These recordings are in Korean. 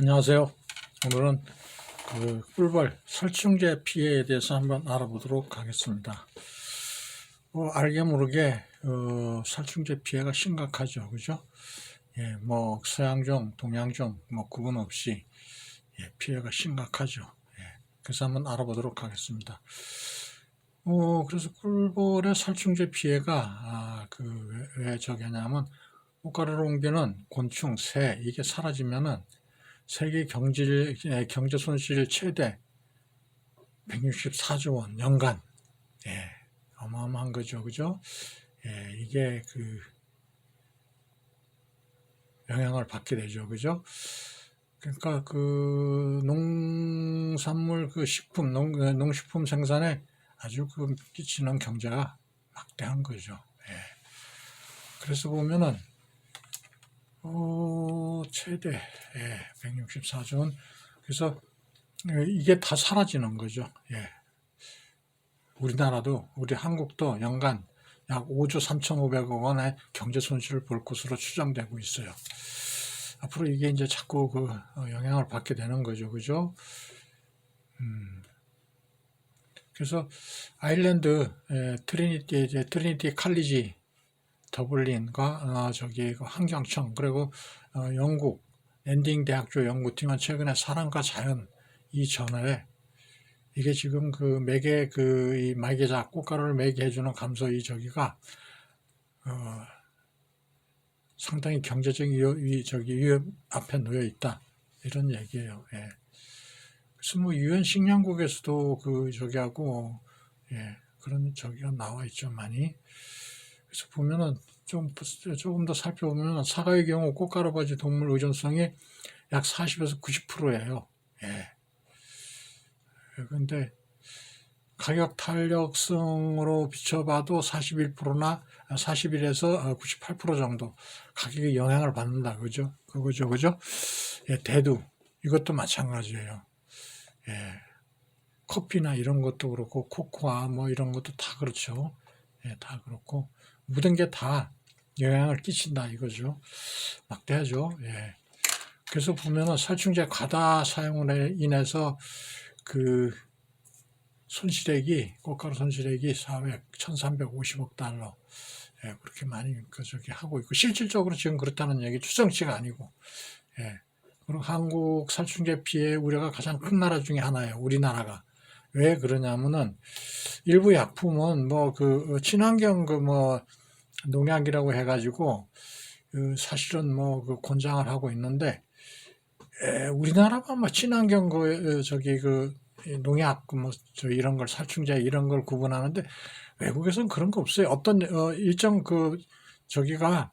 안녕하세요. 오늘은 꿀벌 살충제 피해에 대해서 한번 알아보도록 하겠습니다. 알게 모르게 살충제 피해가 심각하죠, 그죠? 예, 뭐 서양종, 동양종 뭐 구분 없이 피해가 심각하죠. 그래서 한번 알아보도록 하겠습니다. 그래서 꿀벌의 살충제 피해가 왜 저게냐면 꽃가루를 옮기는 곤충, 새 이게 사라지면은 세계 경제 손실 최대 164조 원 연간. 어마어마한 거죠, 그죠? 이게 영향을 받게 되죠, 그죠? 그러니까 농산물 식품, 농식품 생산에 아주 끼치는 경제가 막대한 거죠. 그래서 보면은 최대 164조 원. 그래서 이게 다 사라지는 거죠. 우리나라도 우리 한국도 연간 약 5조 3,500억 원의 경제 손실을 볼 것으로 추정되고 있어요. 앞으로 이게 이제 자꾸 영향을 받게 되는 거죠, 그죠? 그래서 아일랜드 트리니티 칼리지 더블린과 환경청 그리고 영국 랜딩 대학교 연구팀은 최근에 사람과 자연 이 저널에 이게 지금 이 말개자 꽃가루를 매게 해주는 감소 저기가 상당히 경제적인 위협 앞에 놓여 있다 이런 얘기예요. 그래서 뭐 유엔 식량국에서도 그런 저기가 나와 있죠, 많이. 그래서 보면은 조금 더 살펴보면 사과의 경우 꽃가루 바지 동물 의존성이 약 40에서 90%예요. 그런데 가격 탄력성으로 비춰봐도 41%나 41에서 98% 정도 가격에 영향을 받는다, 그죠? 그죠? 대두 이것도 마찬가지예요. 커피나 이런 것도 그렇고 코코아 뭐 이런 것도 다 그렇죠. 다 그렇고 모든 게 다 영향을 끼친다 이거죠. 막대하죠. 그래서 보면은 살충제 과다 사용으로 인해서 꽃가루 손실액이 1,350억 달러. 그렇게 많이 하고 있고 실질적으로 지금 그렇다는 얘기 추정치가 아니고. 그리고 한국 살충제 피해 우려가 가장 큰 나라 중에 하나예요. 우리나라가. 왜 그러냐면은 일부 약품은 친환경 농약이라고 해가지고 사실은 권장을 하고 있는데 우리나라만 친환경 농약 이런 걸 살충제 이런 걸 구분하는데 외국에서는 그런 거 없어요. 어떤 일정 저기가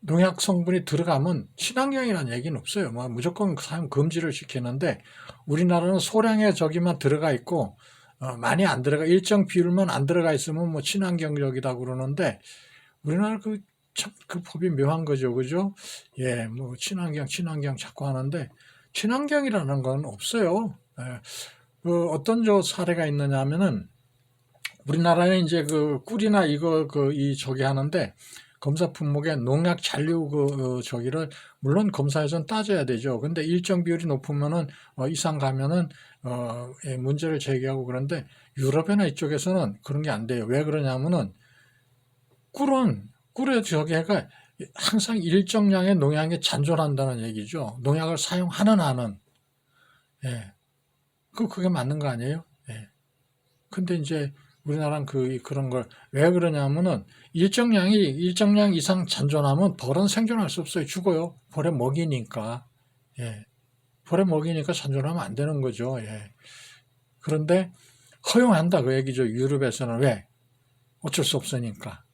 농약 성분이 들어가면 친환경이라는 얘기는 없어요. 무조건 사용 금지를 시키는데 우리나라는 소량의 저기만 들어가 있고 많이 안 들어가 일정 비율만 안 들어가 있으면 친환경적이다 그러는데 우리나라 참 법이 묘한 거죠, 그죠? 친환경 자꾸 하는데 친환경이라는 건 없어요. 어떤 사례가 있느냐면은 우리나라에 이제 꿀이나 저기 하는데 검사 품목에 농약 잔류 저기를 물론 검사에서는 따져야 되죠. 근데 일정 비율이 높으면은 이상 가면은 문제를 제기하고 그런데 유럽이나 이쪽에서는 그런 게 안 돼요. 왜 그러냐면은 꿀의 저기가 항상 일정량의 농약에 잔존한다는 얘기죠. 농약을 사용하는 한은. 그게 맞는 거 아니에요? 근데 이제 우리나라는 그런 걸 왜 그러냐면은 일정량 이상 잔존하면 벌은 생존할 수 없어요. 죽어요. 벌에 먹이니까. 벌에 먹이니까 잔존하면 안 되는 거죠. 그런데 허용한다 그 얘기죠. 유럽에서는 왜? 어쩔 수 없으니까.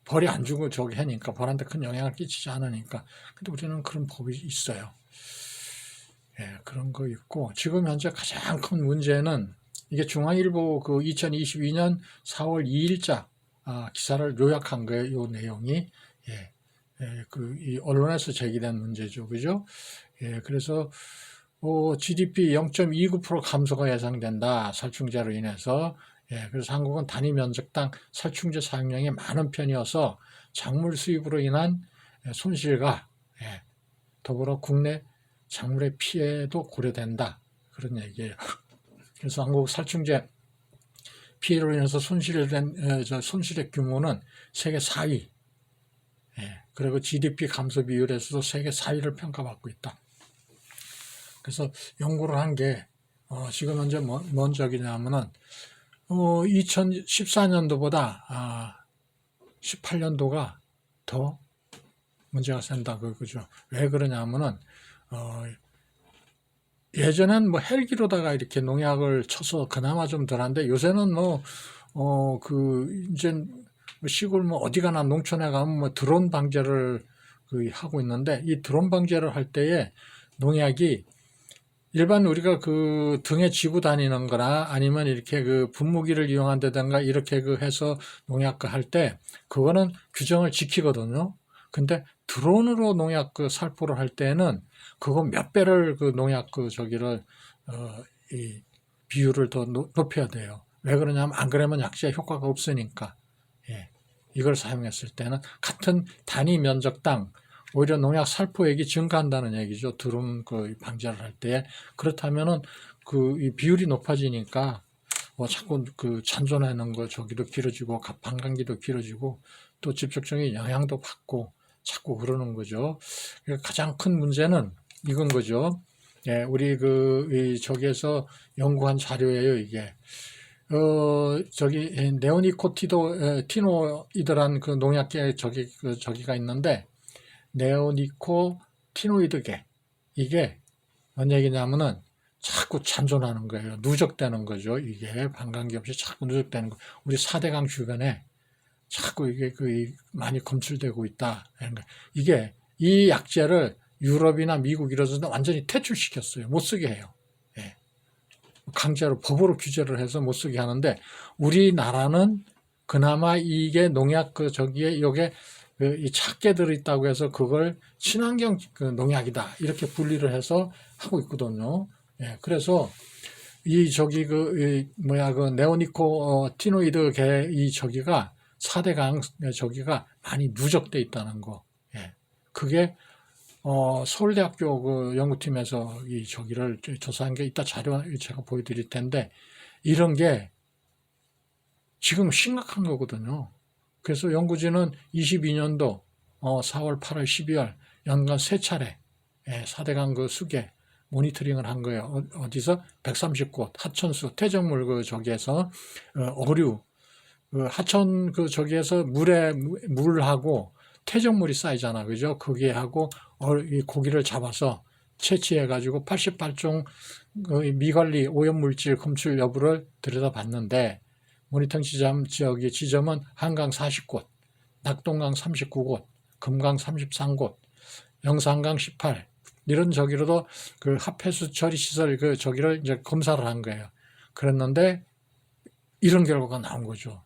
벌이 안 주고 저기 하니까 벌한테 큰 영향을 끼치지 않으니까. 근데 우리는 그런 법이 있어요. 그런 거 있고 지금 현재 가장 큰 문제는 이게 중앙일보 2022년 4월 2일자 기사를 요약한 거예요. 이 내용이 이 언론에서 제기된 문제죠, 그죠? 그래서 GDP 0.29% 감소가 예상된다. 살충제로 인해서. 그래서 한국은 단위 면적당 살충제 사용량이 많은 편이어서 작물 수입으로 인한 손실과 더불어 국내 작물의 피해도 고려된다. 그런 얘기예요. 그래서 한국 살충제 피해로 인해서 손실의 규모는 세계 4위. 그리고 GDP 감소 비율에서도 세계 4위를 평가받고 있다. 그래서 연구를 한 게 지금 현재 뭔 적이냐면은 2014년도보다 18년도가 더 문제가 센다. 그죠? 왜 그러냐면은 예전엔 뭐 헬기로다가 이렇게 농약을 쳐서 그나마 좀 덜한데 요새는 이제 시골 어디 가나 농촌에 가면 드론 방제를 하고 있는데 이 드론 방제를 할 때에 농약이 일반 우리가 등에 지고 다니는 거나 아니면 이렇게 분무기를 이용한다든가 이렇게 해서 농약 할 때 그거는 규정을 지키거든요. 근데 드론으로 농약 살포를 할 때는 그거 몇 배를 농약 이 비율을 더 높여야 돼요. 왜 그러냐면 안 그러면 약제 효과가 없으니까. 이걸 사용했을 때는 같은 단위 면적당 오히려 농약 살포액이 증가한다는 얘기죠. 드론 방제를 할 때. 그렇다면은 이 비율이 높아지니까 자꾸 잔존하는 저기도 길어지고 반감기도 길어지고 또 집적적인 영향도 받고 자꾸 그러는 거죠. 가장 큰 문제는 이건 거죠. 우리 저기에서 연구한 자료예요, 이게. 네오니코티노이드란 농약계 저기가 있는데, 네오니코티노이드계. 이게 뭔 얘기냐면은 자꾸 잔존하는 거예요. 누적되는 거죠. 이게 반감기 없이 자꾸 누적되는 거. 우리 4대강 주변에 자꾸 이게 많이 검출되고 있다. 이게 이 약제를 유럽이나 미국 이런 데서 완전히 퇴출시켰어요. 못 쓰게 해요. 강제로 법으로 규제를 해서 못 쓰게 하는데 우리나라는 그나마 이게 농약 저기에 요게 이 작게 들어있다고 해서 그걸 친환경 농약이다 이렇게 분리를 해서 하고 있거든요. 그래서 이 네오니코티노이드 계 이 저기가 4대강 저기가 많이 누적돼 있다는 거. 그게 서울대학교 연구팀에서 이 저기를 조사한 게 이따 자료 제가 보여드릴 텐데 이런 게 지금 심각한 거거든요. 그래서 연구진은 22년도 4월, 8월, 12월 연간 3차례 4대강 수계 모니터링을 한 거예요. 어디서? 130곳 하천수 퇴적물 저기에서 어류 하천 저기에서 물하고 퇴적물이 쌓이잖아. 그죠? 거기에 하고 이 고기를 잡아서 채취해가지고 88종 미관리 오염물질 검출 여부를 들여다봤는데 모니터링 지점은 한강 40곳, 낙동강 39곳, 금강 33곳, 영산강 18 이런 저기로도 합해수 처리 시설 저기를 이제 검사를 한 거예요. 그랬는데 이런 결과가 나온 거죠.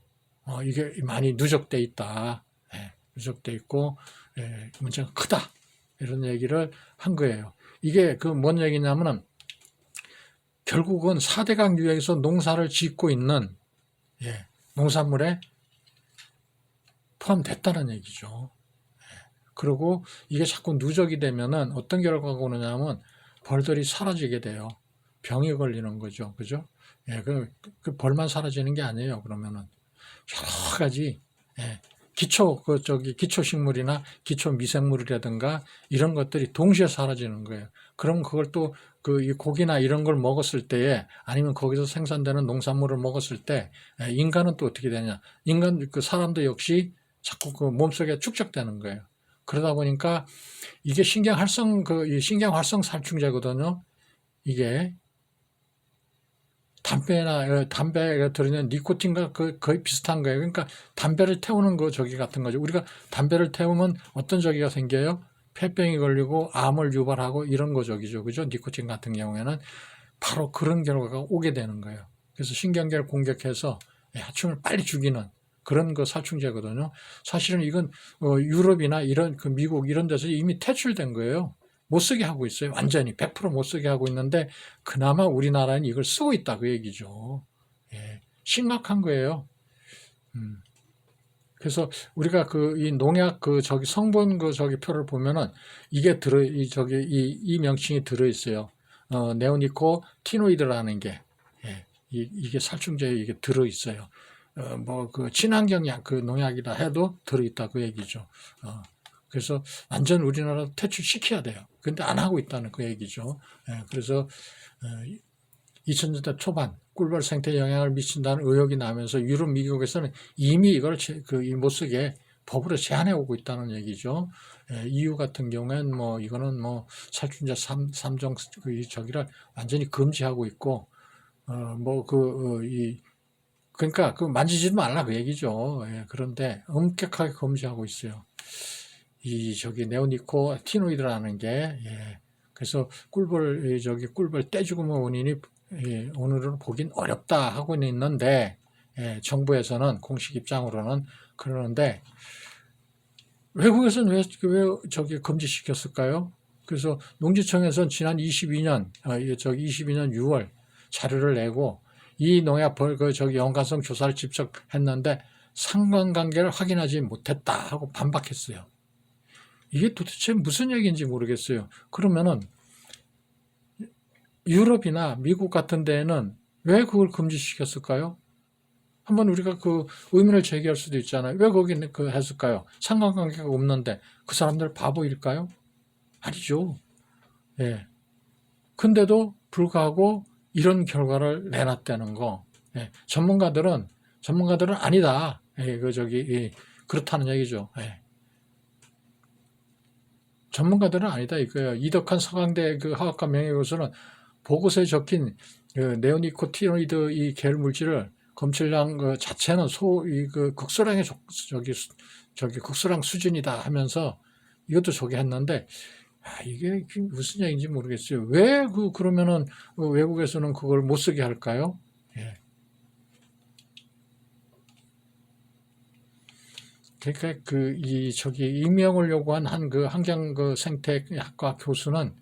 이게 많이 누적돼 있다. 누적돼 있고 문제가 크다. 이런 얘기를 한 거예요. 이게 뭔 얘기냐면은 결국은 4대강 유역에서 농사를 짓고 있는 농산물에 포함됐다는 얘기죠. 그리고 이게 자꾸 누적이 되면은 어떤 결과가 오느냐면 벌들이 사라지게 돼요. 병이 걸리는 거죠. 그죠? 그 벌만 사라지는 게 아니에요. 그러면은 여러 가지 기초 식물이나 기초 미생물이라든가 이런 것들이 동시에 사라지는 거예요. 그럼 그걸 또 이 고기나 이런 걸 먹었을 때에 아니면 거기서 생산되는 농산물을 먹었을 때 인간은 또 어떻게 되냐? 사람도 역시 자꾸 몸속에 축적되는 거예요. 그러다 보니까 이게 신경 활성 살충제거든요. 이게 담배가 들어있는 니코틴과 거의 비슷한 거예요. 그러니까 담배를 태우는 저기 같은 거죠. 우리가 담배를 태우면 어떤 저기가 생겨요? 폐병이 걸리고 암을 유발하고 이런 저기죠. 그죠? 니코틴 같은 경우에는 바로 그런 결과가 오게 되는 거예요. 그래서 신경계를 공격해서 하충을 빨리 죽이는 그런 살충제거든요. 사실은 이건 유럽이나 이런 미국 이런 데서 이미 퇴출된 거예요. 못 쓰게 하고 있어요. 완전히 100% 못 쓰게 하고 있는데 그나마 우리나라는 이걸 쓰고 있다 그 얘기죠. 심각한 거예요. 그래서 우리가 이 농약 저기 성분 저기 표를 보면은 이게 이 명칭이 들어있어요. 네오니코티노이드라는 게, 예, 이게 살충제에 이게 들어있어요. 뭐 친환경 농약이라 해도 들어있다 그 얘기죠. 그래서 완전 우리나라 퇴출시켜야 돼요. 근데 안 하고 있다는 그 얘기죠. 예, 그래서 2000년대 초반 꿀벌 생태에 영향을 미친다는 의혹이 나면서 유럽, 미국에서는 이미 이걸 못 쓰게 법으로 제한해 오고 있다는 얘기죠. EU 같은 경우엔 뭐 이거는 뭐 살충제 3종 저기를 완전히 금지하고 있고 그러니까 만지지도 말라 그 얘기죠. 그런데 엄격하게 금지하고 있어요. 저기 네오니코티노이드라는 게, 그래서 꿀벌 떼 죽음의 원인이 오늘은 보긴 어렵다 하고는 있는데, 정부에서는 공식 입장으로는 그러는데, 외국에서는 왜 저기 금지시켰을까요? 그래서 농지청에서는 지난 22년 6월 자료를 내고 이 농약 저기 연관성 조사를 직접 했는데 상관관계를 확인하지 못했다 하고 반박했어요. 이게 도대체 무슨 얘기인지 모르겠어요. 그러면은 유럽이나 미국 같은 데에는 왜 그걸 금지시켰을까요? 한번 우리가 의문을 제기할 수도 있잖아요. 왜 거기는 했을까요? 상관관계가 없는데 그 사람들 바보일까요? 아니죠. 예. 근데도 불구하고 이런 결과를 내놨다는 거. 예. 전문가들은 아니다. 예. 그렇다는 얘기죠. 예. 전문가들은 아니다 이거예요. 이덕한 서강대 화학과 명예교수는 보고서에 적힌 네오니코티노이드 이 계열 물질을 검출량 자체는 극소량의 극소량 수준이다 하면서 이것도 소개했는데 이게 무슨 얘기인지 모르겠어요. 왜 그러면은 외국에서는 그걸 못 쓰게 할까요? 예. 그러니까 임명을 요구한 한 환경 생태학과 교수는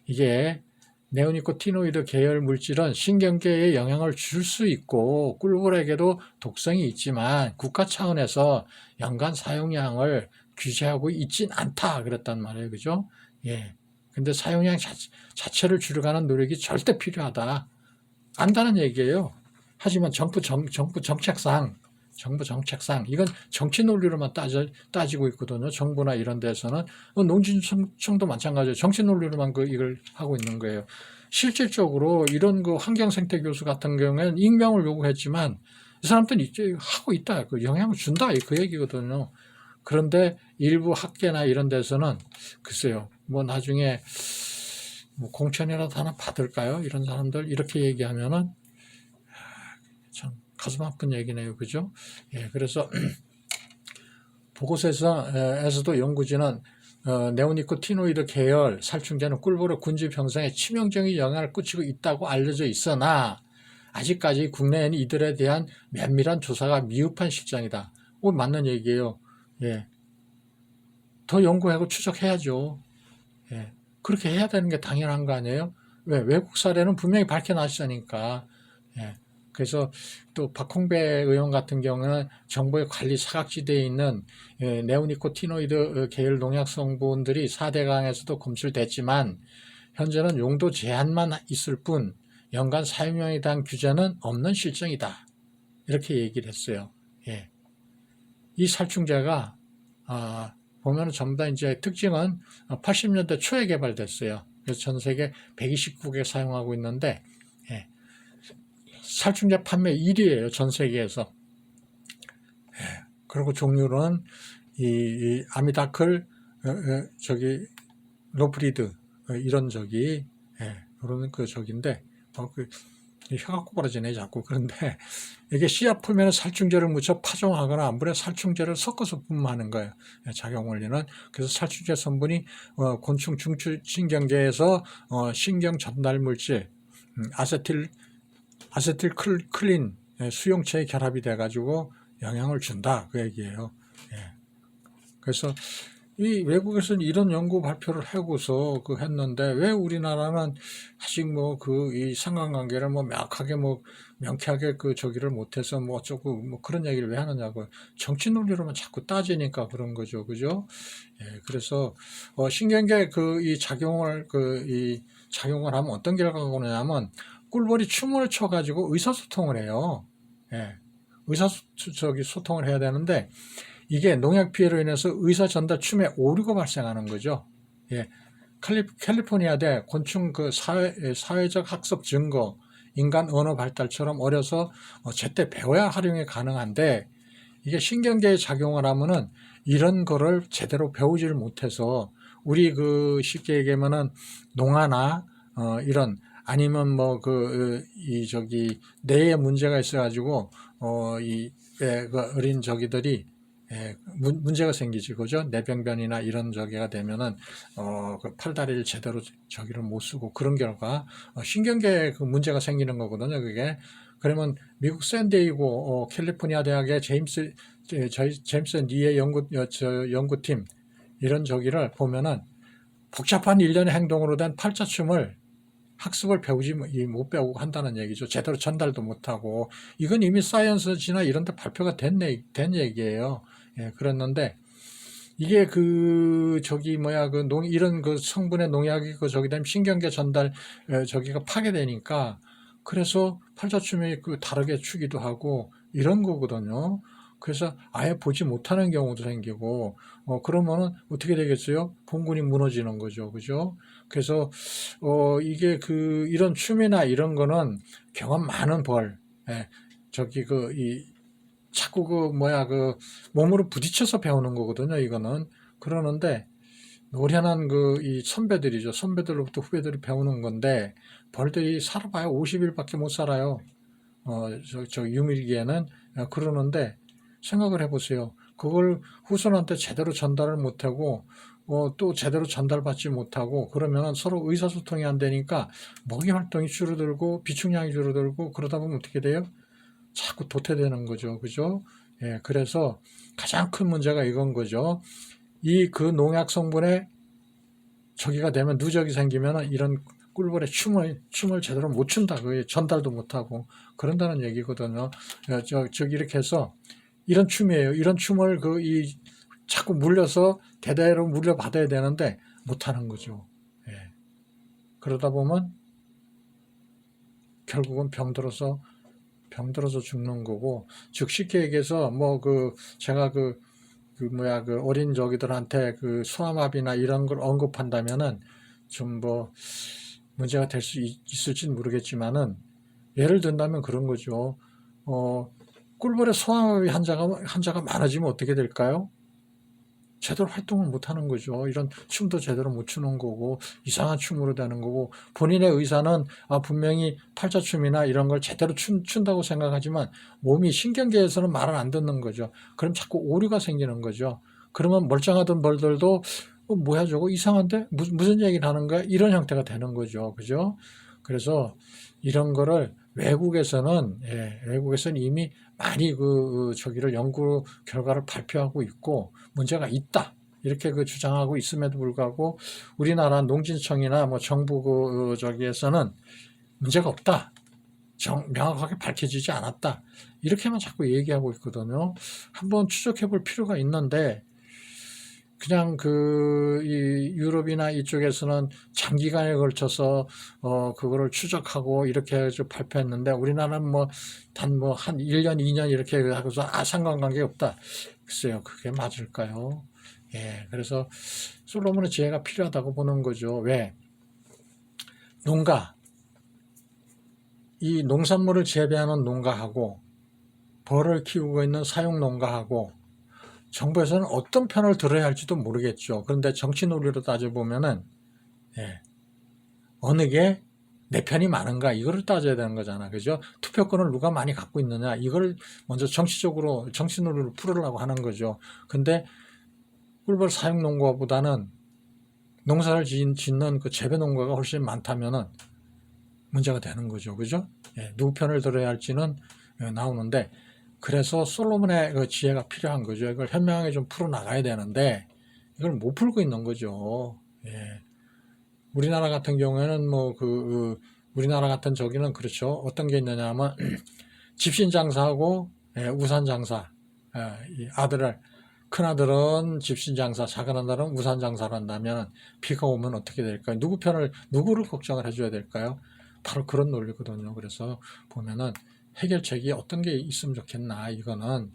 이게 네오니코티노이드 계열 물질은 신경계에 영향을 줄 수 있고 꿀벌에게도 독성이 있지만 국가 차원에서 연간 사용량을 규제하고 있진 않다 그랬단 말이에요. 그죠? 예. 근데 사용량 자체를 줄여가는 노력이 절대 필요하다. 안다는 얘기예요. 하지만 정부 정책상 이건 정치 논리로만 따지고 있거든요. 정부나 이런 데서는 농진청도 마찬가지예요. 정치 논리로만 이걸 하고 있는 거예요. 실질적으로 이런 환경생태 교수 같은 경우에는 익명을 요구했지만 이 사람들은 이제 하고 있다. 영향을 준다. 그 얘기거든요. 그런데 일부 학계나 이런 데서는 글쎄요. 뭐 나중에 뭐 공천이라도 하나 받을까요? 이런 사람들 이렇게 얘기하면은 참 가슴 아픈 얘기네요. 그죠? 예, 그래서 보고서에서도 연구진은 네오니코티노이드 계열 살충제는 꿀벌의 군집 형성에 치명적인 영향을 끼치고 있다고 알려져 있으나 아직까지 국내에는 이들에 대한 면밀한 조사가 미흡한 실정이다. 맞는 얘기예요. 예. 더 연구하고 추적해야죠. 예. 그렇게 해야 되는 게 당연한 거 아니에요? 왜? 외국 사례는 분명히 밝혀놨으니까. 예. 그래서 또 박홍배 의원 같은 경우는 정부의 관리 사각지대에 있는 네오니코티노이드 계열 농약 성분들이 4대강에서도 검출됐지만 현재는 용도 제한만 있을 뿐 연간 사용량에 대한 규제는 없는 실정이다. 이렇게 얘기를 했어요. 예. 이 살충제가 보면 전부 다 이제 특징은 80년대 초에 개발됐어요. 그래서 전 세계 129개 사용하고 있는데 예. 살충제 판매 1위예요. 전 세계에서. 예. 그리고 종류는 이 아미다클 로프리드 이런 그런 적인데 혀가 꼬부라지네 자꾸. 그런데 이게 씨앗 풀면에 살충제를 묻혀 파종하거나 물에 살충제를 섞어서 분무하는 거예요. 작용 원리는. 그래서 살충제 성분이 곤충 중추 신경계에서 신경 전달 물질 아세틸클린 수용체에 결합이 돼가지고 영향을 준다 그 얘기예요. 예. 그래서 이 외국에서는 이런 연구 발표를 하고서 그 했는데 왜 우리나라는 아직 뭐 그 이 상관관계를 뭐 명확하게 뭐 명쾌하게 그 저기를 못해서 뭐 어쩌고 뭐 그런 얘기를 왜 하느냐고. 정치 논리로만 자꾸 따지니까 그런 거죠. 그죠? 예, 그래서 신경계 그 이 작용을 그 이 작용을 하면 어떤 결과가 오느냐면 꿀벌이 춤을 춰가지고 의사소통을 해요. 예, 소통을 해야 되는데 이게 농약 피해로 인해서 의사 전달 춤에 오류가 발생하는 거죠. 예, 캘리포니아대 곤충 그 사회적 학습 증거, 인간 언어 발달처럼 어려서 제때 배워야 활용이 가능한데 이게 신경계에 작용을 하면은 이런 거를 제대로 배우지를 못해서 우리 그 쉽게 얘기하면은 농아나 이런 아니면 뭐 그 이 저기 뇌에 문제가 있어가지고 그 어린 저기들이 문제가 생기지 그죠? 뇌병변이나 이런 저기가 되면은 그 팔다리를 제대로 저기를 못 쓰고 그런 결과 신경계에 그 문제가 생기는 거거든요. 그게 그러면 미국 샌디에이고 캘리포니아 대학의 제임스 니의 연구팀 이런 저기를 보면은 복잡한 일련의 행동으로 된 팔자춤을 학습을 배우지 못 배우고 한다는 얘기죠. 제대로 전달도 못하고 이건 이미 사이언스지나 이런 데 발표가 된 얘기예요. 예, 그랬는데 이게 그 저기 뭐야 그 이런 그 성분의 농약이 그 저기 되면 신경계 전달 저기가 파괴되니까 그래서 팔자춤이 그 다르게 추기도 하고 이런 거거든요. 그래서 아예 보지 못하는 경우도 생기고 그러면은 어떻게 되겠어요? 본군이 무너지는 거죠. 그죠? 그래서 이게 그 이런 춤이나 이런 거는 경험 많은 벌 예, 저기 그 이 자꾸 그 뭐야 그 몸으로 부딪혀서 배우는 거거든요. 이거는 그러는데 노련한 그 이 선배들이죠. 선배들로부터 후배들이 배우는 건데 벌들이 살아봐야 50일밖에 못 살아요. 저 유밀기에는 그러는데 생각을 해보세요. 그걸 후손한테 제대로 전달을 못하고 또 제대로 전달받지 못하고 그러면 서로 의사소통이 안 되니까 먹이 활동이 줄어들고 비축량이 줄어들고 그러다 보면 어떻게 돼요? 자꾸 도태되는 거죠. 그죠? 예, 그래서 가장 큰 문제가 이건 거죠. 이 그 농약 성분에 저기가 되면 누적이 생기면 이런 꿀벌의 춤을 제대로 못 춘다. 그 전달도 못하고 그런다는 얘기거든요. 이렇게 해서 이런 춤이에요. 이런 춤을 자꾸 물려서 대대로 물려받아야 되는데 못하는 거죠. 예. 그러다 보면 결국은 병들어서 죽는 거고, 즉 쉽게 얘기해서 제가 그 어린 저기들한테 그 소아마비나 이런 걸 언급한다면은 좀 문제가 될 수 있을지는 모르겠지만은 예를 든다면 그런 거죠. 꿀벌에 소아마비 환자가 많아지면 어떻게 될까요? 제대로 활동을 못 하는 거죠. 이런 춤도 제대로 못 추는 거고, 이상한 춤으로 되는 거고, 본인의 의사는 분명히 팔자춤이나 이런 걸 제대로 춘다고 생각하지만, 몸이 신경계에서는 말을 안 듣는 거죠. 그럼 자꾸 오류가 생기는 거죠. 그러면 멀쩡하던 벌들도, 뭐야, 저거 이상한데? 무슨 얘기를 하는 거야? 이런 형태가 되는 거죠. 그죠? 그래서 이런 거를 외국에서는 이미 많이 저기를 연구 결과를 발표하고 있고 문제가 있다. 이렇게 주장하고 있음에도 불구하고 우리나라 농진청이나 뭐 정부 저기에서는 문제가 없다. 명확하게 밝혀지지 않았다. 이렇게만 자꾸 얘기하고 있거든요. 한번 추적해 볼 필요가 있는데 그냥 이 유럽이나 이쪽에서는 장기간에 걸쳐서 그거를 추적하고 이렇게 해서 발표했는데 우리나라는 한 1년, 2년 이렇게 하고서 상관관계 없다. 글쎄요, 그게 맞을까요? 예, 그래서 솔로몬의 지혜가 필요하다고 보는 거죠. 왜? 이 농산물을 재배하는 농가하고 벌을 키우고 있는 사육 농가하고 정부에서는 어떤 편을 들어야 할지도 모르겠죠. 그런데 정치 논리로 따져보면은, 어느 게 내 편이 많은가, 이거를 따져야 되는 거잖아. 그죠? 투표권을 누가 많이 갖고 있느냐, 이걸 먼저 정치 논리로 풀으려고 하는 거죠. 근데 꿀벌 사육 농가보다는 농사를 짓는 그 재배 농가가 훨씬 많다면은 문제가 되는 거죠. 그죠? 누구 편을 들어야 할지는 나오는데, 그래서 솔로몬의 그 지혜가 필요한 거죠. 이걸 현명하게 좀 풀어나가야 되는데, 이걸 못 풀고 있는 거죠. 예. 우리나라 같은 경우에는 우리나라 같은 저기는 그렇죠. 어떤 게 있느냐 하면 집신 장사하고 예, 우산 장사. 이 아들을 큰 아들은 집신 장사, 작은 아들은 우산 장사를 한다면 비가 오면 어떻게 될까요? 누구를 걱정을 해줘야 될까요? 바로 그런 논리거든요. 그래서 보면은 해결책이 어떤 게 있으면 좋겠나 이거는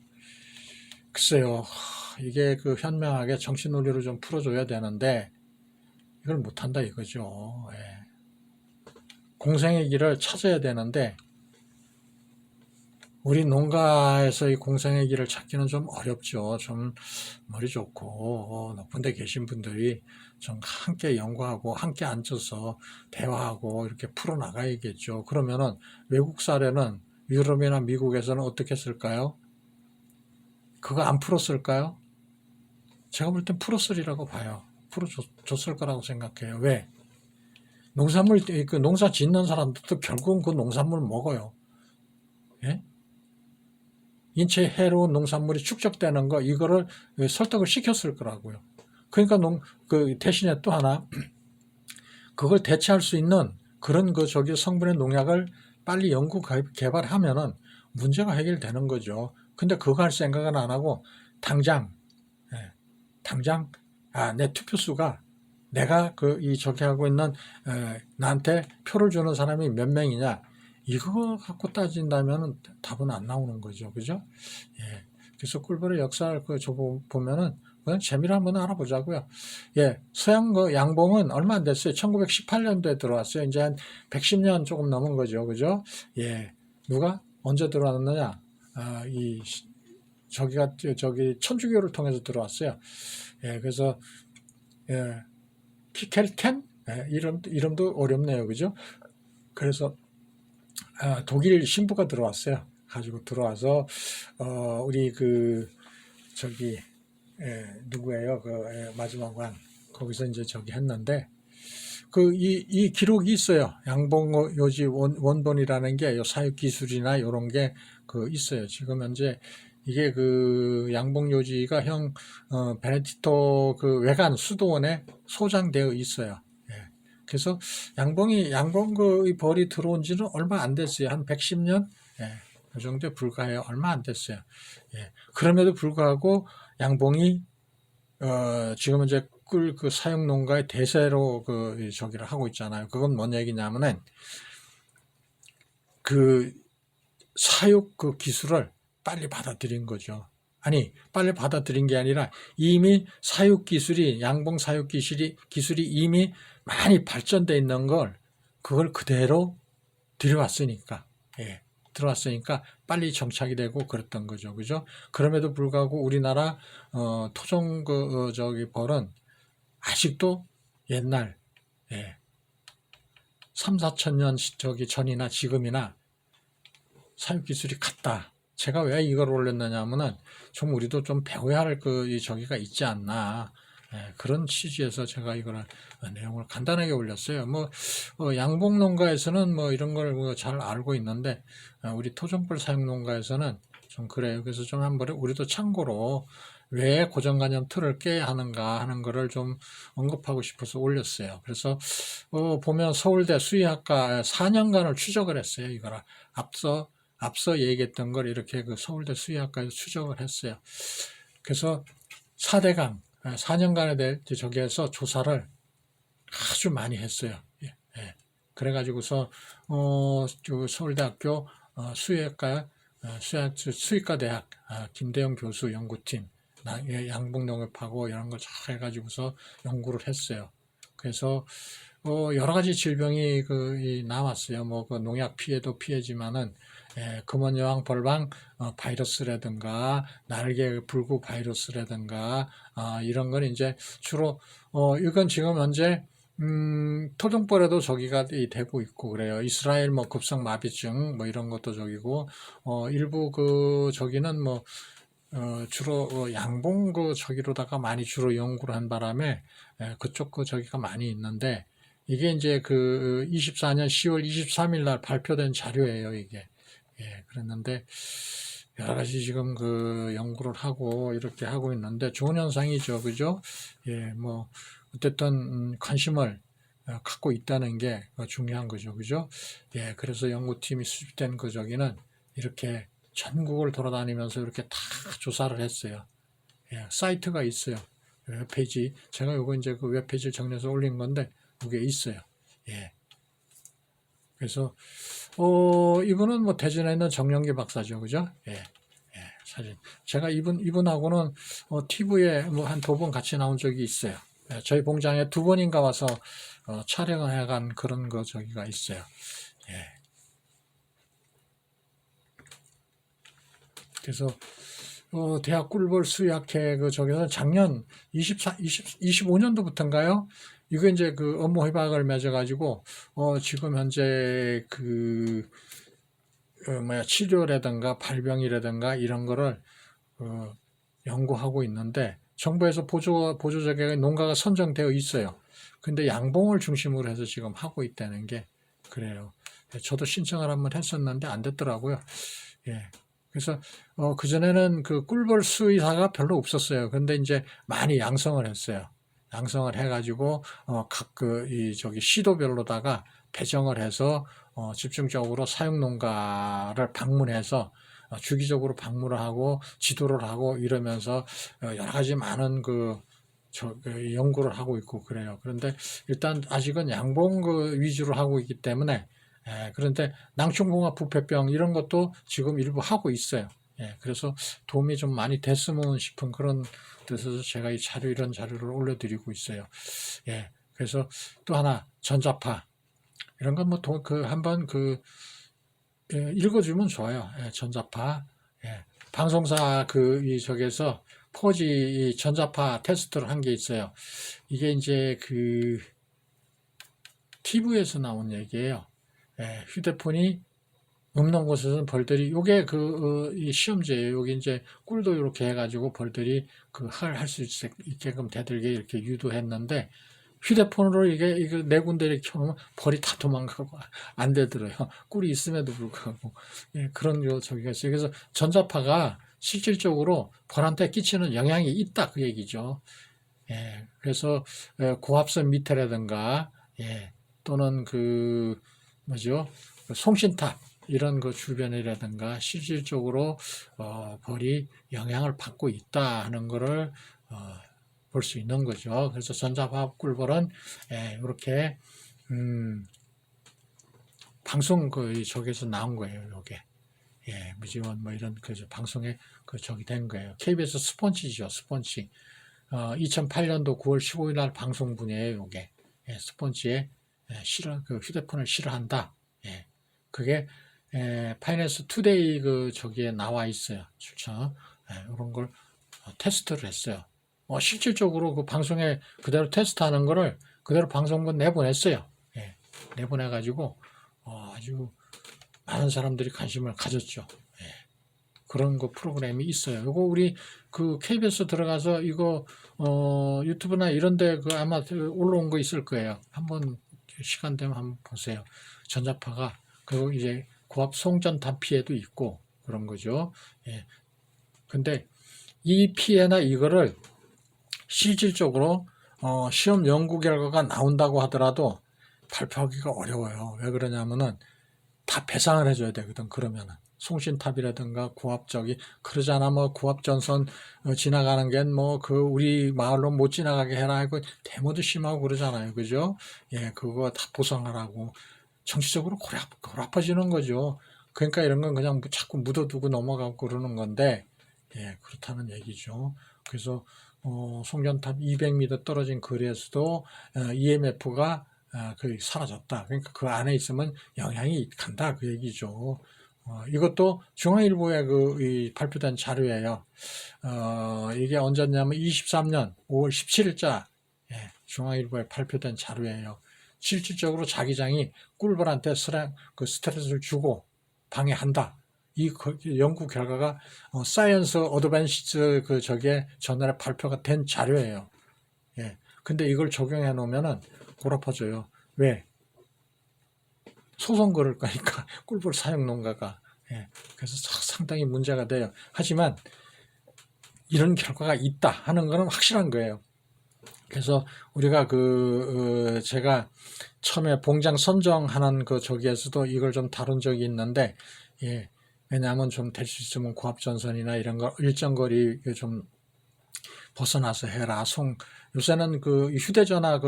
글쎄요. 이게 현명하게 정치 논리로 좀 풀어줘야 되는데 이걸 못한다 이거죠. 예. 공생의 길을 찾아야 되는데 우리 농가에서 이 공생의 길을 찾기는 좀 어렵죠. 좀 머리 좋고 높은 데 계신 분들이 좀 함께 연구하고 함께 앉아서 대화하고 이렇게 풀어나가야겠죠. 그러면은 외국 사례는 유럽이나 미국에서는 어떻게 했을까요? 그거 안 풀었을까요? 제가 볼 땐 풀었으리라고 봐요. 풀어줬을 거라고 생각해요. 왜? 농사 짓는 사람들도 결국은 그 농산물 먹어요. 예? 인체에 해로운 농산물이 축적되는 거, 이거를 설득을 시켰을 거라고요. 그러니까 대신에 또 하나, 그걸 대체할 수 있는 그런 성분의 농약을 빨리 연구 개발하면은 문제가 해결되는 거죠. 근데 그거 할 생각은 안 하고, 당장, 예, 내 투표수가 내가 저기 하고 있는, 나한테 표를 주는 사람이 몇 명이냐, 이거 갖고 따진다면 답은 안 나오는 거죠. 그죠? 예. 그래서 꿀벌의 역사를 보면은 그냥 재미를 한번 알아보자고요. 예. 서양 양봉은 얼마 안 됐어요. 1918년도에 들어왔어요. 이제 한 110년 조금 넘은 거죠. 그죠? 예. 누가 언제 들어왔느냐? 저기 천주교를 통해서 들어왔어요. 예. 그래서 예. 키켈켄? 예. 이름도 어렵네요. 그죠? 그래서 독일 신부가 들어왔어요. 가지고 들어와서 우리 저기 누구예요? 마지막 왕 거기서 이제 저기 했는데 이 기록이 있어요. 양봉 요지 원본이라는 게 사육 기술이나 이런 게 있어요. 지금 현재 이게 양봉 요지가 베네딕토 외관 수도원에 소장되어 있어요. 그래서 양봉 벌이 들어온 지는 얼마 안 됐어요. 한 110년? 예, 그 정도에 불과해요. 얼마 안 됐어요. 예, 그럼에도 불구하고 양봉이, 지금 이제 사육 농가의 대세로 저기를 하고 있잖아요. 그건 뭔 얘기냐면은, 사육 기술을 빨리 받아들인 거죠. 아니, 빨리 받아들인 게 아니라 이미 양봉 사육 기술이 이미 많이 발전되어 있는 그걸 그대로 들여왔으니까, 예, 들어왔으니까 빨리 정착이 되고 그랬던 거죠. 그죠? 그럼에도 불구하고 우리나라, 토종 벌은 아직도 옛날, 예, 3, 4천 년 전이나 지금이나 사육 기술이 같다. 제가 왜 이걸 올렸느냐 하면은 좀 우리도 좀 배워야 할 저기가 있지 않나. 예, 그런 취지에서 제가 이걸 내용을 간단하게 올렸어요. 양봉 농가에서는 이런 걸 잘 알고 있는데, 우리 토종벌 사육 농가에서는 좀 그래요. 그래서 좀 한번 우리도 참고로 왜 고정관념 틀을 깨야 하는가 하는 거를 좀 언급하고 싶어서 올렸어요. 그래서 보면 서울대 수의학과 4년간을 추적을 했어요. 이거를 앞서 얘기했던 걸 이렇게 서울대 수의학과에서 추적을 했어요. 그래서 4대강 4년간에 저기에서 조사를 아주 많이 했어요. 예, 예. 그래가지고서 서울대학교 수의과 대학 김대영 교수 연구팀 양봉농협하고 이런 걸 잘 해가지고서 연구를 했어요. 그래서 여러 가지 질병이 나왔어요. 농약 피해도 피해지만은 금원여왕 벌방 바이러스라든가 날개 불구 바이러스라든가 이런 건 이제 주로 이건 지금 현재 토종벌에도 저기가 되고 있고 그래요. 이스라엘 급성 마비증 이런 것도 저기고 일부 저기는 주로 양봉 저기로다가 많이 주로 연구를 한 바람에 그쪽 저기가 많이 있는데 이게 이제 24년 10월 23일 날 발표된 자료예요, 이게. 예, 그랬는데 여러 가지 지금 그 연구를 하고 이렇게 하고 있는데 좋은 현상이죠. 그죠? 예, 뭐, 어쨌든, 관심을 갖고 있다는 게 중요한 거죠. 그죠? 예, 그래서 연구팀이 수집된 그 저기는 이렇게 전국을 돌아다니면서 이렇게 다 조사를 했어요. 예, 사이트가 있어요. 웹페이지. 제가 요거 이제 그 웹페이지를 정리해서 올린 건데, 그게 있어요. 예. 그래서, 이분은 뭐 대전에 있는 정영기 박사죠. 그죠? 예. 예, 사진. 제가 이분하고는 TV에 뭐 한 2번 같이 나온 적이 있어요. 예, 저희 공장에 2번인가 와서 촬영을 해간 그런 거 저기가 있어요. 예. 그래서 대학 꿀벌 수의학회 그 저기서 작년 25년도부터인가요? 이거 이제 그 업무 협약을 맺어가지고 지금 현재 그 치료라든가 발병이라든가 이런 거를 연구하고 있는데 정부에서 보조 자격의 농가가 선정되어 있어요. 근데 양봉을 중심으로 해서 지금 하고 있다는 게 그래요. 저도 신청을 한번 했었는데 안 됐더라고요. 예. 그래서 그전에는 그 꿀벌 수의사가 별로 없었어요. 근데 이제 많이 양성을 했어요. 양성을 해가지고 각 이 저기 시도별로다가 배정을 해서 집중적으로 사육농가를 방문해서 주기적으로 방문을 하고 지도를 하고 이러면서 여러 가지 많은 그 연구를 하고 있고 그래요. 그런데 일단 아직은 양봉 그 위주로 하고 있기 때문에 그런데 낭충봉합 부패병 이런 것도 지금 일부 하고 있어요. 예, 그래서 도움이 좀 많이 됐으면 싶은 그런 뜻에서 제가 이 자료 이런 자료를 올려드리고 있어요. 예, 그래서 또 하나 전자파 이런 건 뭐 한번 읽어주면 좋아요. 예, 전자파. 예, 방송사 이 저기에서 포지 전자파 테스트를 한 게 있어요. 이게 이제 TV에서 나온 얘기예요. 예, 휴대폰이 없는 곳에서는 벌들이 요게 이 시험지예요. 여기 이제 꿀도 이렇게 해가지고 벌들이 할 수 있게끔 대들게 이렇게 유도했는데 휴대폰으로 이게 네 군데 이렇게 켜놓으면 벌이 다 도망가고 안 되더래요. 꿀이 있음에도 불구하고 예, 그런 저기가 있어요. 그래서 전자파가 실질적으로 벌한테 끼치는 영향이 있다 그 얘기죠. 예, 그래서 고압선 미터라든가 예, 또는 뭐죠 송신탑 이런 그 주변이라든가 실질적으로 벌이 영향을 받고 있다 하는 것을 볼 수 있는 거죠. 그래서 전자파업 꿀벌은 이렇게 방송 저기서 나온 거예요. 요게 예, 무지원 뭐 이런 방송에 저기 된 거예요. KBS 스폰지죠, 스폰지. 2008년도 9월 15일 날 방송분이에요. 요게 예, 스폰지에 휴대폰을 싫어한다. 예, 그게 파이낸스 투데이 저기에 나와 있어요. 출처 이런 걸 테스트를 했어요. 실질적으로 그 방송에 그대로 테스트하는 거를 그대로 방송분 내보냈어요. 예, 내보내가지고 아주 많은 사람들이 관심을 가졌죠. 예, 그런 거 프로그램이 있어요. 이거 우리 KBS 들어가서 이거 유튜브나 이런데 아마 올라온 거 있을 거예요. 한번 시간 되면 한번 보세요. 전자파가 그리고 이제 고압 송전탄 피해도 있고 그런 거죠. 예. 근데 이 피해나 이거를 실질적으로 시험 연구 결과가 나온다고 하더라도 발표하기가 어려워요. 왜 그러냐면은 다 배상을 해줘야 되거든. 그러면은 송신탑이라든가 고압적이 그러잖아. 뭐 고압전선 지나가는 게 우리 마을로 못 지나가게 해라 하고 데모도 심하고 그러잖아요. 그죠? 예, 그거 다 보상하라고 정치적으로 고라파지는 거죠. 그러니까 이런 건 그냥 자꾸 묻어두고 넘어가고 그러는 건데 예, 그렇다는 얘기죠. 그래서 송전탑 200m 떨어진 거리에서도 EMF가 사라졌다. 그러니까 그 안에 있으면 영향이 간다. 그 얘기죠. 이것도 중앙일보에 발표된 자료예요. 이게 언제냐면 23년 5월 17일자 중앙일보에 발표된 자료예요. 실질적으로 자기장이 꿀벌한테 스트레스를 주고 방해한다. 이 연구 결과가 사이언스 어드밴시즈 저게 전날에 발표가 된 자료예요. 예. 근데 이걸 적용해 놓으면은 고라파져요. 왜? 소송 걸을 거니까 꿀벌 사육 농가가 예, 그래서 상당히 문제가 돼요. 하지만 이런 결과가 있다 하는 것은 확실한 거예요. 그래서 우리가 제가 처음에 봉장 선정하는 저기에서도 이걸 좀 다룬 적이 있는데, 예, 왜냐하면 좀 될 수 있으면 고압전선이나 이런 거 일정 거리 좀 벗어나서 해라. 요새는 휴대전화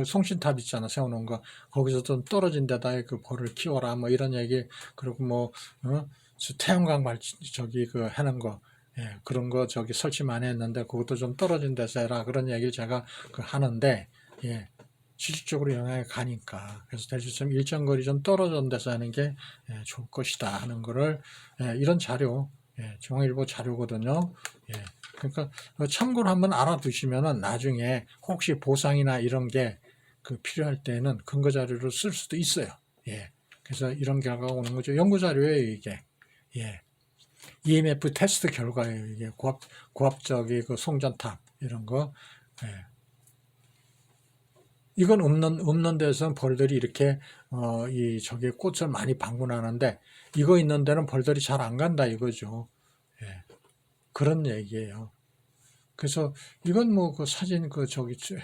송신탑 있잖아. 세워놓은 거. 거기서 좀 떨어진 데다 벌을 키워라. 뭐 이런 얘기. 그리고 태양광 하는 거. 예, 그런 거 설치 많이 했는데 그것도 좀 떨어진 데서 해라. 그런 얘기를 제가 하는데, 예, 실질적으로 영향이 가니까. 그래서 될 수 있으면 일정 거리 좀 떨어진 데서 하는 게 좋을 것이다 하는 거를, 이런 자료, 중앙일보 자료거든요. 예. 그러니까 참고로 한번 알아두시면은 나중에 혹시 보상이나 이런 게 필요할 때는 근거 자료로 쓸 수도 있어요. 예. 그래서 이런 결과가 오는 거죠. 연구 자료예요, 이게. 예. EMF 테스트 결과예요, 이게. 고압적인 송전탑, 이런 거. 예. 이건 없는 데서는 벌들이 이렇게, 꽃을 많이 방문하는데, 이거 있는 데는 벌들이 잘 안 간다, 이거죠. 예. 그런 얘기예요. 그래서 이건 사진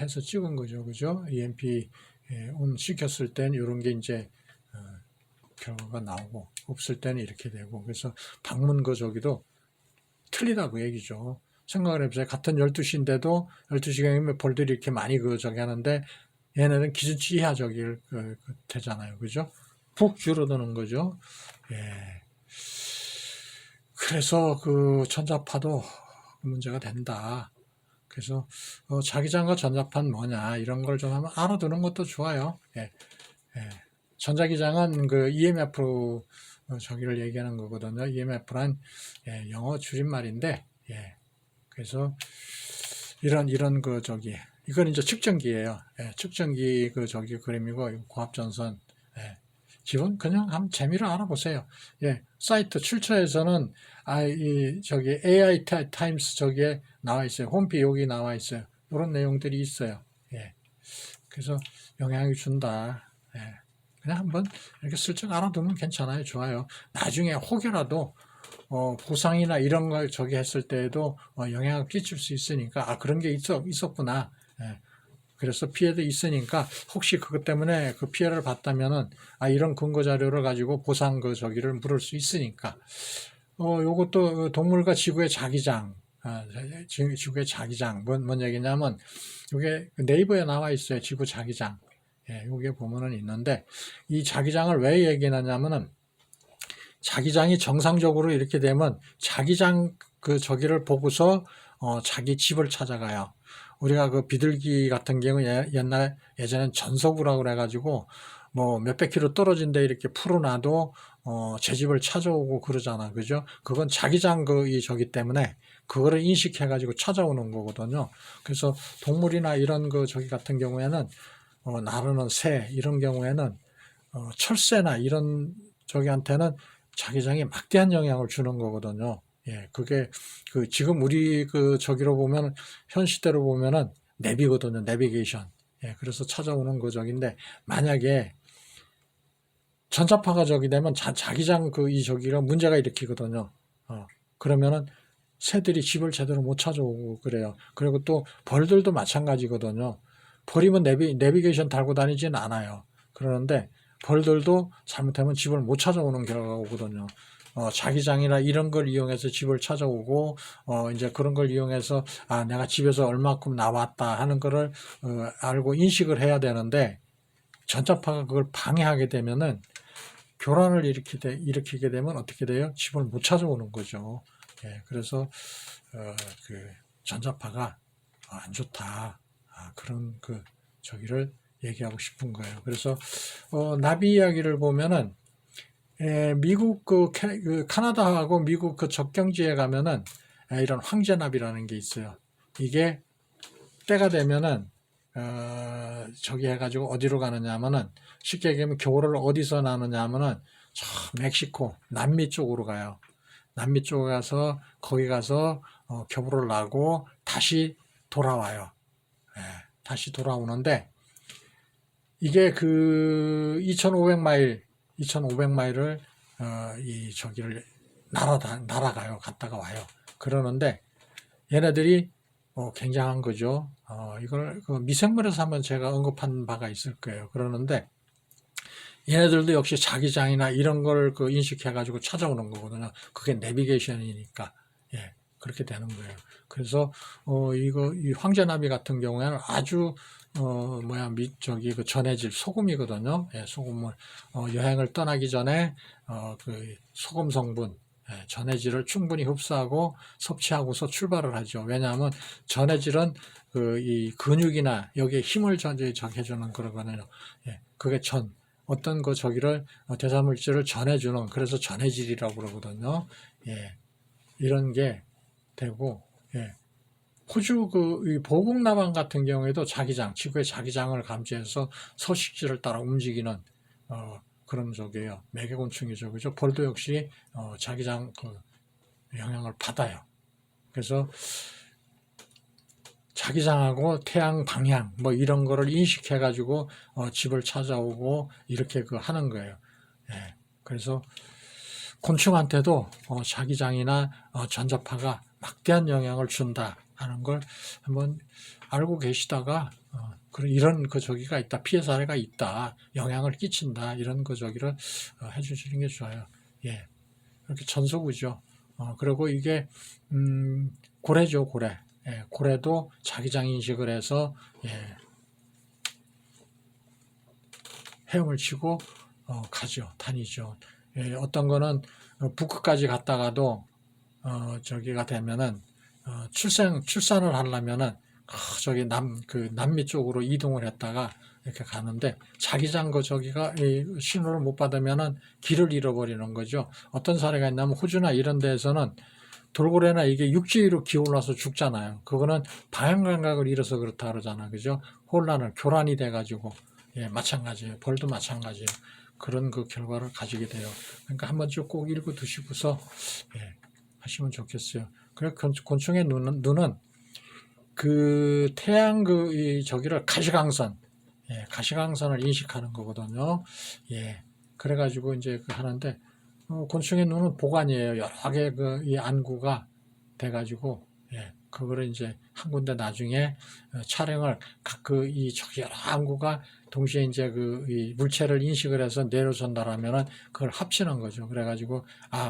해서 찍은 거죠. 그죠? EMP 온 시켰을 땐 이런 게 이제 결과가 나오고 없을 때는 이렇게 되고 그래서 방문 저기도 틀리다고 얘기죠. 생각을 해보세요. 같은 12시인데도 12시경이면 벌들이 이렇게 많이 저기 하는데 얘네는 기준치 이하 저기를 되잖아요. 그죠? 푹 줄어드는 거죠. 예. 그래서 전자파도 문제가 된다. 그래서 자기장과 전자파는 뭐냐 이런 걸 좀 한번 알아두는 것도 좋아요. 예. 예. 전자기장은 EMF 저기를 얘기하는 거거든요. EMF란 영어 줄임말인데, 예. 그래서 이런 이건 이제 측정기예요. 예. 측정기 그림이고 고압전선. 예. 기본 그냥 한번 재미로 알아보세요. 예. 사이트 출처에서는 AI 타임스 저기에 나와 있어요. 홈페이지 여기 나와 있어요. 이런 내용들이 있어요. 예. 그래서 영향을 준다. 예. 그냥 한번 이렇게 슬쩍 알아두면 괜찮아요. 좋아요. 나중에 혹여라도 보상이나 이런 걸 했을 때에도 영향을 끼칠 수 있으니까 그런 게 있었구나. 예. 그래서 피해도 있으니까 혹시 그것 때문에 피해를 봤다면은 이런 근거 자료를 가지고 보상 저기를 물을 수 있으니까 요것도 동물과 지구의 자기장 지구의 자기장 뭔 얘기냐면 이게 네이버에 나와 있어요. 지구 자기장. 예, 여기에 보면은 있는데 이 자기장을 왜 얘기하냐면은 자기장이 정상적으로 이렇게 되면 자기장 저기를 보고서 자기 집을 찾아가요. 우리가 비둘기 같은 경우 예전엔 전서구라고 그래가지고 몇백 킬로 떨어진 데 이렇게 풀어놔도 제 집을 찾아오고 그러잖아. 그죠? 그건 자기장 저기 때문에 그거를 인식해가지고 찾아오는 거거든요. 그래서 동물이나 이런 저기 같은 경우에는 나르는 새 이런 경우에는 철새나 이런 저기한테는 자기장이 막대한 영향을 주는 거거든요. 예, 그게 지금 우리 저기로 보면 현 시대로 보면은 내비거든요. 내비게이션. 예, 그래서 찾아오는 저기인데 만약에 전자파가 저기 되면 자기장 저기가 문제가 일으키거든요. 그러면은 새들이 집을 제대로 못 찾아오고 그래요. 그리고 또 벌들도 마찬가지거든요. 벌이면 내비게이션 달고 다니진 않아요. 그러는데 벌들도 잘못하면 집을 못 찾아오는 경우가 오거든요. 자기장이나 이런 걸 이용해서 집을 찾아오고, 이제 그런 걸 이용해서, 내가 집에서 얼마큼 나왔다 하는 거를, 알고 인식을 해야 되는데, 전자파가 그걸 방해하게 되면은, 교란을 일으키게 되면 어떻게 돼요? 집을 못 찾아오는 거죠. 예, 그래서, 전자파가 안 좋다. 그런 저기를 얘기하고 싶은 거예요. 그래서 나비 이야기를 보면은 미국 카나다하고 미국 접경지에 가면은 이런 황제나비라는 게 있어요. 이게 때가 되면은 저기 해가지고 어디로 가느냐 하면은 쉽게 얘기하면 겨울을 어디서 나느냐 하면은 저 멕시코 남미 쪽으로 가요. 남미 쪽에 가서 거기 가서 겨울을 나고 다시 돌아와요. 다시 돌아오는데 이게 2500마일을 이 저기를 날아가요. 갔다가 와요. 그러는데 얘네들이 굉장한 거죠. 이걸 그 미생물에서 한번 제가 언급한 바가 있을 거예요. 그러는데 얘네들도 역시 자기장이나 이런 걸 그 인식해가지고 찾아오는 거거든요. 그게 내비게이션이니까. 예, 그렇게 되는 거예요. 그래서, 이 황제나비 같은 경우에는 아주, 저기 그 전해질 소금이거든요. 예, 소금을, 여행을 떠나기 전에, 그 소금 성분, 예, 전해질을 충분히 흡수하고 섭취하고서 출발을 하죠. 왜냐하면 전해질은 이 근육이나 여기에 힘을 해주는 그러거든요. 예, 그게 어떤 저기를 대사물질을 전해주는 그래서 전해질이라고 그러거든요. 예, 이런 게 되고 예, 호주 이 보국나방 같은 경우에도 지구의 자기장을 감지해서 서식지를 따라 움직이는 그런 저기예요. 매개곤충이죠, 그죠? 벌도 역시 자기장 영향을 받아요. 그래서 자기장하고 태양 방향 뭐 이런 거를 인식해 가지고 집을 찾아오고 이렇게 하는 거예요. 예. 그래서 곤충한테도 자기장이나 전자파가 막대한 영향을 준다 하는 걸 한번 알고 계시다가 이런 저기가 있다, 피해 사례가 있다, 영향을 끼친다 이런 저기를 해주시는 게 좋아요. 예. 이렇게 전소구죠. 그리고 이게 고래죠, 고래. 예, 고래도 자기장 인식을 해서 예, 헤엄을 치고 가죠, 다니죠. 예, 어떤 거는 북극까지 갔다가도 저기가 되면은 출산을 하려면은 저기 남미 쪽으로 이동을 했다가 이렇게 가는데 자기장 저기가 신호를 못 받으면은 길을 잃어버리는 거죠. 어떤 사례가 있냐면 호주나 이런 데에서는 돌고래나 이게 육지 위로 기어올라서 죽잖아요. 그거는 방향 감각을 잃어서 그렇다 그러잖아. 그죠? 교란이 돼가지고. 예, 마찬가지예요. 벌도 마찬가지예요. 그런 결과를 가지게 돼요. 그러니까 한 번쯤 꼭 읽어 두시고서, 예, 하시면 좋겠어요. 그래, 곤충의 눈은 태양 저기를 가시광선, 예, 가시광선을 인식하는 거거든요. 예, 그래가지고 이제 하는데, 곤충의 눈은 보관이에요. 여러 개 이 안구가 돼가지고, 예, 그거를 이제 한 군데 나중에 촬영을 저기 여러 안구가 동시에 이제 이 물체를 인식을 해서 내려 전달하면은 그걸 합치는 거죠. 그래가지고,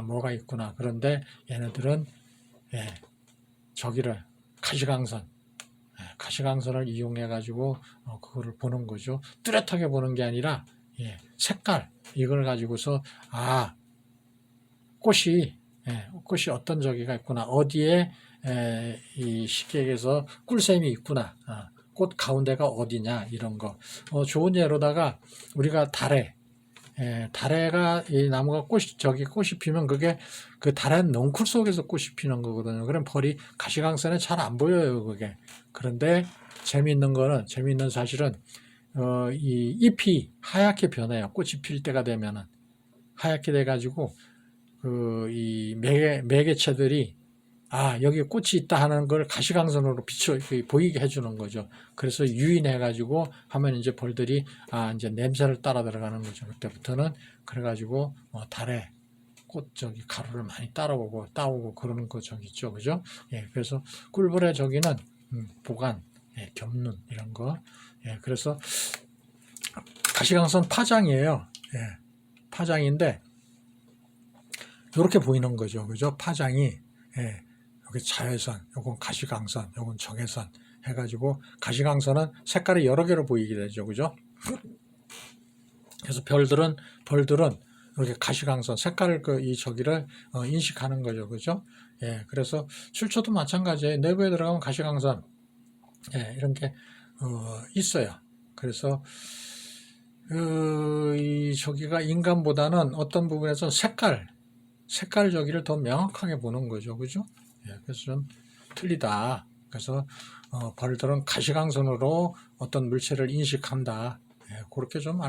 뭐가 있구나. 그런데 얘네들은, 예, 저기를 가시광선을 이용해가지고, 그거를 보는 거죠. 뚜렷하게 보는 게 아니라, 예, 색깔, 이걸 가지고서, 꽃이 어떤 저기가 있구나. 어디에 이 식객에서 꿀샘이 있구나. 꽃 가운데가 어디냐 이런 거. 좋은 예로다가 우리가 달에가 이 나무가 꽃이 피면 그게 그 달의 넝쿨 속에서 꽃이 피는 거거든요. 그럼 벌이 가시광선에 잘 안 보여요, 그게. 그런데 재미있는 사실은 이 잎이 하얗게 변해요. 꽃이 필 때가 되면은 하얗게 돼가지고 이 매개체들이 여기 꽃이 있다 하는 걸 가시광선으로 보이게 해주는 거죠. 그래서 유인해가지고 하면 이제 벌들이 이제 냄새를 따라 들어가는 거죠. 그때부터는 그래가지고 달에 저기 가루를 많이 따오고 그러는 거 저기 있죠, 그죠? 예, 그래서 꿀벌의 저기는 보관, 예, 겹눈 이런 거, 예, 그래서 가시광선 파장이에요. 예, 파장인데. 이렇게 보이는 거죠. 그죠? 파장이, 예, 여기 자외선, 요건 가시광선, 요건 적외선 해가지고, 가시광선은 색깔이 여러 개로 보이게 되죠. 그죠? 그래서 벌들은 이렇게 가시광선, 색깔을 저기를 인식하는 거죠. 그죠? 예, 그래서 출처도 마찬가지예요. 내부에 들어가면 가시광선, 예, 이런 게, 있어요. 그래서, 저기가 인간보다는 어떤 부분에서 색깔 저기를 더 명확하게 보는 거죠. 그죠? 예, 그래서 좀 틀리다. 그래서 벌들은 가시광선으로 어떤 물체를 인식한다. 예, 그렇게 좀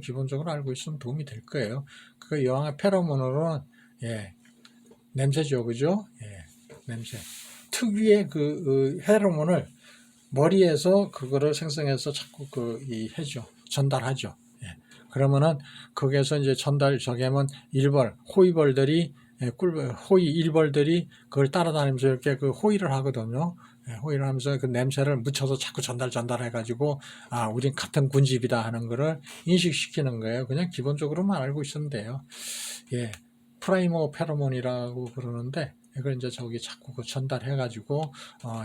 기본적으로 알고 있으면 도움이 될 거예요. 그 여왕의 페로몬으로는, 예, 냄새죠. 그죠? 예, 냄새. 특유의 페로몬을 머리에서 그거를 생성해서 자꾸 해죠. 전달하죠. 예, 그러면은 거기에서 이제 전달 저기 하면 호이벌들이 호이 일벌들이 그걸 따라다니면서 이렇게 그 호의를 하거든요. 호의를 하면서 그 냄새를 묻혀서 자꾸 전달해가지고, 아, 우린 같은 군집이다 하는 거를 인식시키는 거예요. 그냥 기본적으로만 알고 있으면 돼요. 예. 프라이머 페로몬이라고 그러는데, 이걸 이제 저기 자꾸 그 전달해가지고,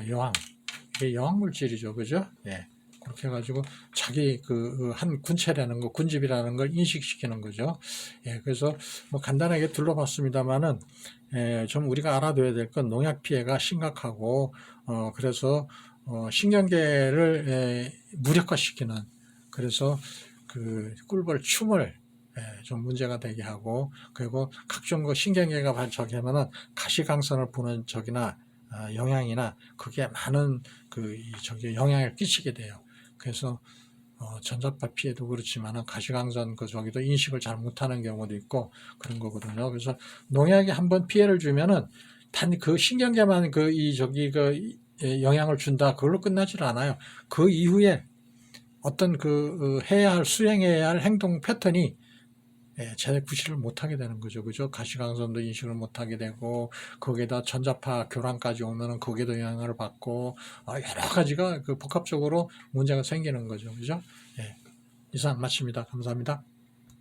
여왕. 이게 여왕 물질이죠. 그죠? 예. 그렇게 해가지고 자기 그 한 군체라는 거, 군집이라는 걸 인식시키는 거죠. 예, 그래서 뭐 간단하게 둘러봤습니다만은, 좀 우리가 알아둬야 될 건 농약 피해가 심각하고, 그래서 신경계를 무력화시키는, 그래서 그 꿀벌 춤을 좀 문제가 되게 하고, 그리고 각종 그 신경계가 저기 하면은 가시광선을 보는 적이나 영향이나 그게 많은 저기 영향을 끼치게 돼요. 그래서 전자파 피해도 그렇지만 가시광선 저기도 인식을 잘 못하는 경우도 있고 그런 거거든요. 그래서 농약이 한번 피해를 주면은 단 그 신경계만 저기 영향을 준다 그걸로 끝나질 않아요. 그 이후에 어떤 수행해야 할 행동 패턴이 제대 구실을 못하게 되는 거죠. 그죠? 가시광선도 인식을 못하게 되고, 거기에다 전자파 교란까지 오면은 거기에도 영향을 받고, 여러 가지가 복합적으로 문제가 생기는 거죠. 그죠? 예. 이상 마칩니다. 감사합니다.